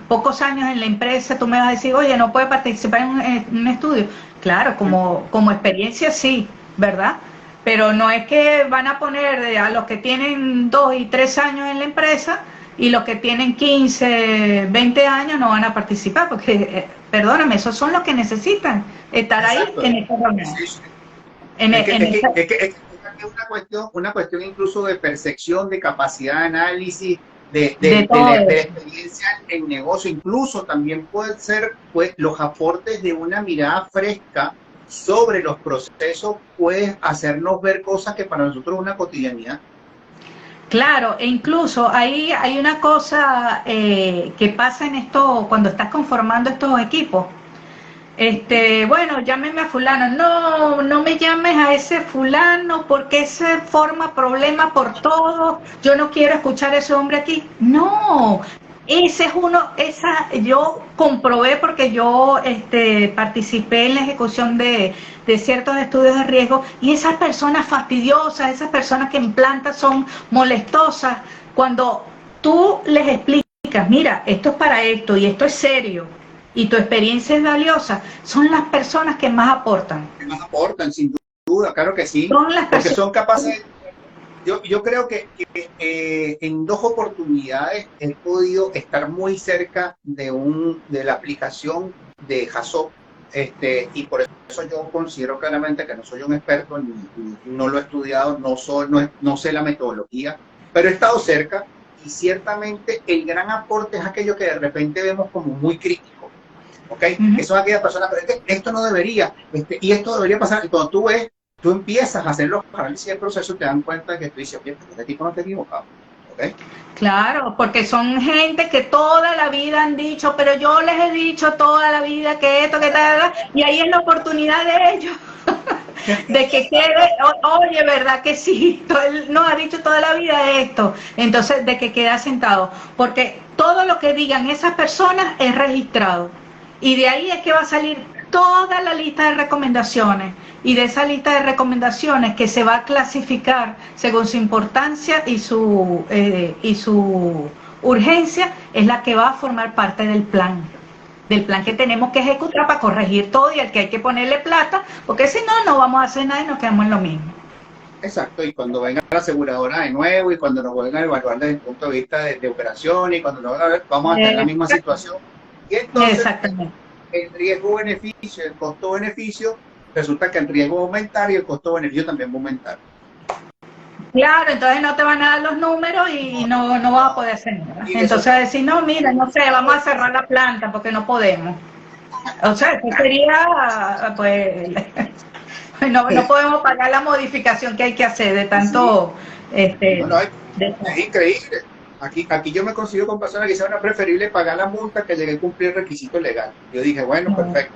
pocos años en la empresa, tú me vas a decir, oye, no puede participar en un estudio. Claro, como experiencia sí, ¿verdad? Pero no es que van a poner a los que tienen 2 y 3 años en la empresa y los que tienen 15, 20 años no van a participar, porque, perdóname, esos son los que necesitan estar exacto, ahí en esta reunión. Sí. Es una cuestión incluso de percepción, de capacidad de análisis, de la experiencia en negocio. Incluso también pueden ser pues, los aportes de una mirada fresca sobre los procesos, puede hacernos ver cosas que para nosotros es una cotidianidad. Claro, e incluso hay una cosa que pasa en esto cuando estás conformando estos equipos. Bueno, llámeme a fulano. No me llames a ese fulano porque ese forma problema por todo. Yo no quiero escuchar a ese hombre aquí. No, ese es yo comprobé porque yo participé en la ejecución de ciertos estudios de riesgo, y esas personas fastidiosas, esas personas que en planta son molestosas, cuando tú les explicas, mira, esto es para esto y esto es serio, y tu experiencia es valiosa, son las personas que más aportan. Que más aportan, sin duda, claro que sí, porque son capaces. Yo creo que en 2 oportunidades he podido estar muy cerca de la aplicación de HACCP, y por eso yo considero claramente que no soy un experto, no lo he estudiado, no sé la metodología, pero he estado cerca, y ciertamente el gran aporte es aquello que de repente vemos como muy crítico, ¿ok? Que son aquellas personas, pero esto no debería, y esto debería pasar, y cuando tú empiezas a hacer los análisis del proceso, te dan cuenta de que tú dices, oye, este tipo no está equivocado, ¿ok? Claro, porque son gente que toda la vida han dicho, pero yo les he dicho toda la vida que esto, que tal, y ahí es la oportunidad de ellos, de que quede, oye, ¿verdad que sí? Él nos ha dicho toda la vida esto, entonces de que quede sentado, porque todo lo que digan esas personas es registrado, y de ahí es que va a salir toda la lista de recomendaciones, y de esa lista de recomendaciones que se va a clasificar según su importancia y su urgencia, es la que va a formar parte del plan que tenemos que ejecutar para corregir todo, y al que hay que ponerle plata, porque si no, no vamos a hacer nada y nos quedamos en lo mismo. Exacto, y cuando venga la aseguradora de nuevo, y cuando nos vuelvan a evaluar desde el punto de vista de operación, y cuando nos van a ver, vamos a tener la misma situación. Y entonces, el riesgo-beneficio, el costo-beneficio, resulta que el riesgo va a aumentar y el costo-beneficio también va a aumentar. Claro, entonces no te van a dar los números y no vas a poder hacer nada. Entonces decir, no, mira, no sé, vamos a cerrar la planta porque no podemos. O sea, eso sería, pues, no podemos pagar la modificación que hay que hacer de tanto... es increíble. Aquí yo me consigo con personas que dicen, preferible pagar la multa que llegue a cumplir el requisito legal. Yo dije, bueno, perfecto.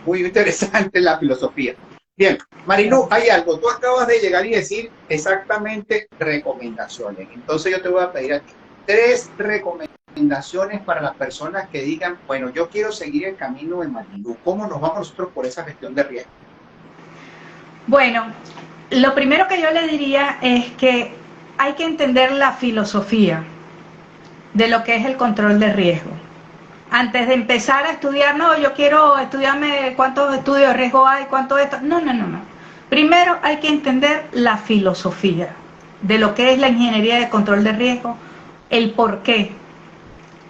Muy interesante la filosofía. Bien, Marilu, hay algo. Tú acabas de llegar y decir exactamente recomendaciones. Entonces yo te voy a pedir a ti 3 recomendaciones para las personas que digan, bueno, yo quiero seguir el camino de Marilu. ¿Cómo nos vamos nosotros por esa gestión de riesgo? Bueno, lo primero que yo le diría es que hay que entender la filosofía de lo que es el control de riesgo. Antes de empezar a estudiar, no, yo quiero estudiarme cuántos estudios de riesgo hay, cuánto esto. No. Primero hay que entender la filosofía de lo que es la ingeniería de control de riesgo, el por qué,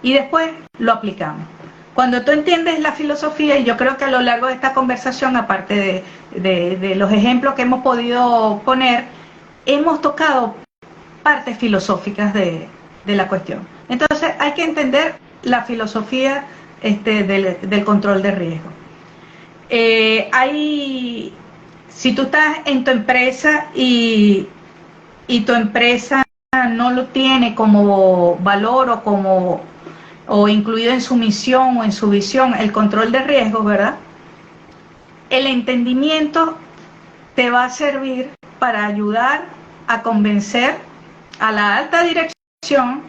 y después lo aplicamos. Cuando tú entiendes la filosofía, y yo creo que a lo largo de esta conversación, aparte de los ejemplos que hemos podido poner, hemos tocado partes filosóficas de la cuestión. Entonces hay que entender la filosofía del control de riesgo. Si tú estás en tu empresa y tu empresa no lo tiene como valor o incluido en su misión o en su visión el control de riesgos, ¿verdad? El entendimiento te va a servir para ayudar a convencer a la alta dirección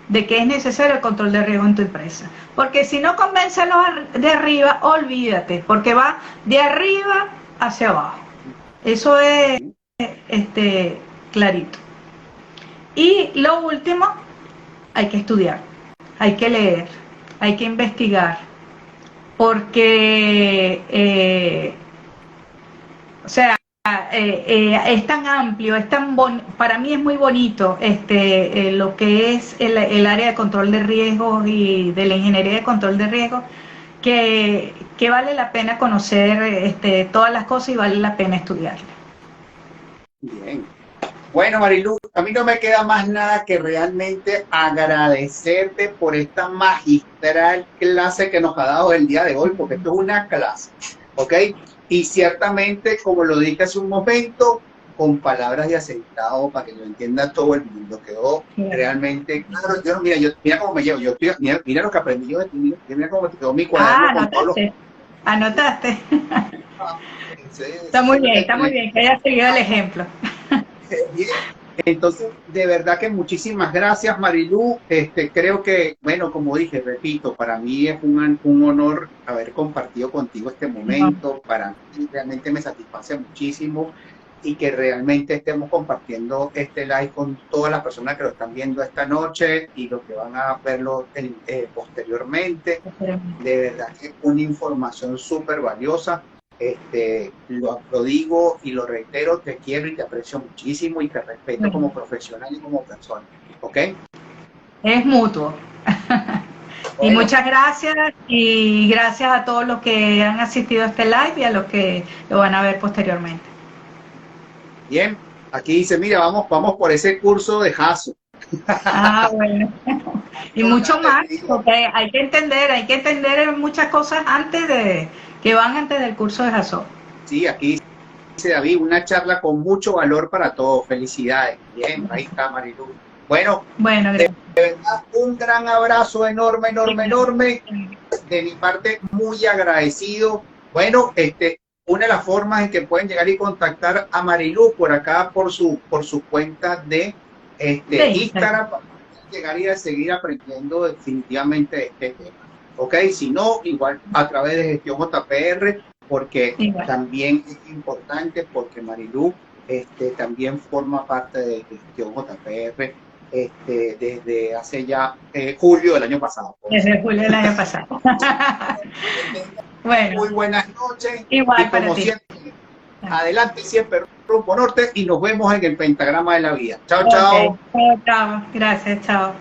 de que es necesario el control de riesgo en tu empresa. Porque si no convence a los de arriba, olvídate, porque va de arriba hacia abajo. Eso es clarito. Y lo último, hay que estudiar, hay que leer, hay que investigar, porque es tan amplio, para mí es muy bonito lo que es el área de control de riesgos y de la ingeniería de control de riesgos, que vale la pena conocer todas las cosas y vale la pena estudiarlas. Bien. Bueno, Marilu, a mí no me queda más nada que realmente agradecerte por esta magistral clase que nos ha dado el día de hoy, porque esto es una clase, ¿ok? Y ciertamente, como lo dije hace un momento, con palabras de aceitado para que lo entienda todo el mundo, quedó realmente claro. Mira cómo me llevo, mira lo que aprendí yo de ti, mira cómo te quedó mi cuaderno. Anotaste. Está muy bien que hayas seguido el ejemplo. Bien. Entonces, de verdad que muchísimas gracias, Marilu. Creo que, bueno, como dije, repito, para mí es un honor haber compartido contigo este momento. Para mí realmente me satisface muchísimo y que realmente estemos compartiendo este live con todas las personas que lo están viendo esta noche y los que van a verlo posteriormente. De verdad que es una información súper valiosa. Lo digo y lo reitero, te quiero y te aprecio muchísimo y te respeto como profesional y como persona, ¿ok? Es mutuo. Y muchas gracias, y gracias a todos los que han asistido a este live y a los que lo van a ver posteriormente. Bien, aquí dice, mira, vamos por ese curso de JASO. Bueno. Y mucho más, porque hay que entender muchas cosas que van antes del curso de JASO. Sí, aquí dice David, una charla con mucho valor para todos. Felicidades. Bien, ahí está Marilu. Bueno, de verdad, un gran abrazo enorme. De mi parte, muy agradecido. Bueno, una de las formas en que pueden llegar y contactar a Marilu por acá, por su cuenta de Instagram, para llegar y a seguir aprendiendo definitivamente de este tema. ¿Ok? Si no, igual a través de Gestión JPR, porque también es importante, porque Marilu también forma parte de Gestión JPR desde hace ya julio del año pasado. Desde julio del año pasado. Bueno. Muy buenas noches. Igual y como siempre, adelante siempre rumbo norte y nos vemos en el pentagrama de la vida. Chao, chao. Chao. Gracias, chao.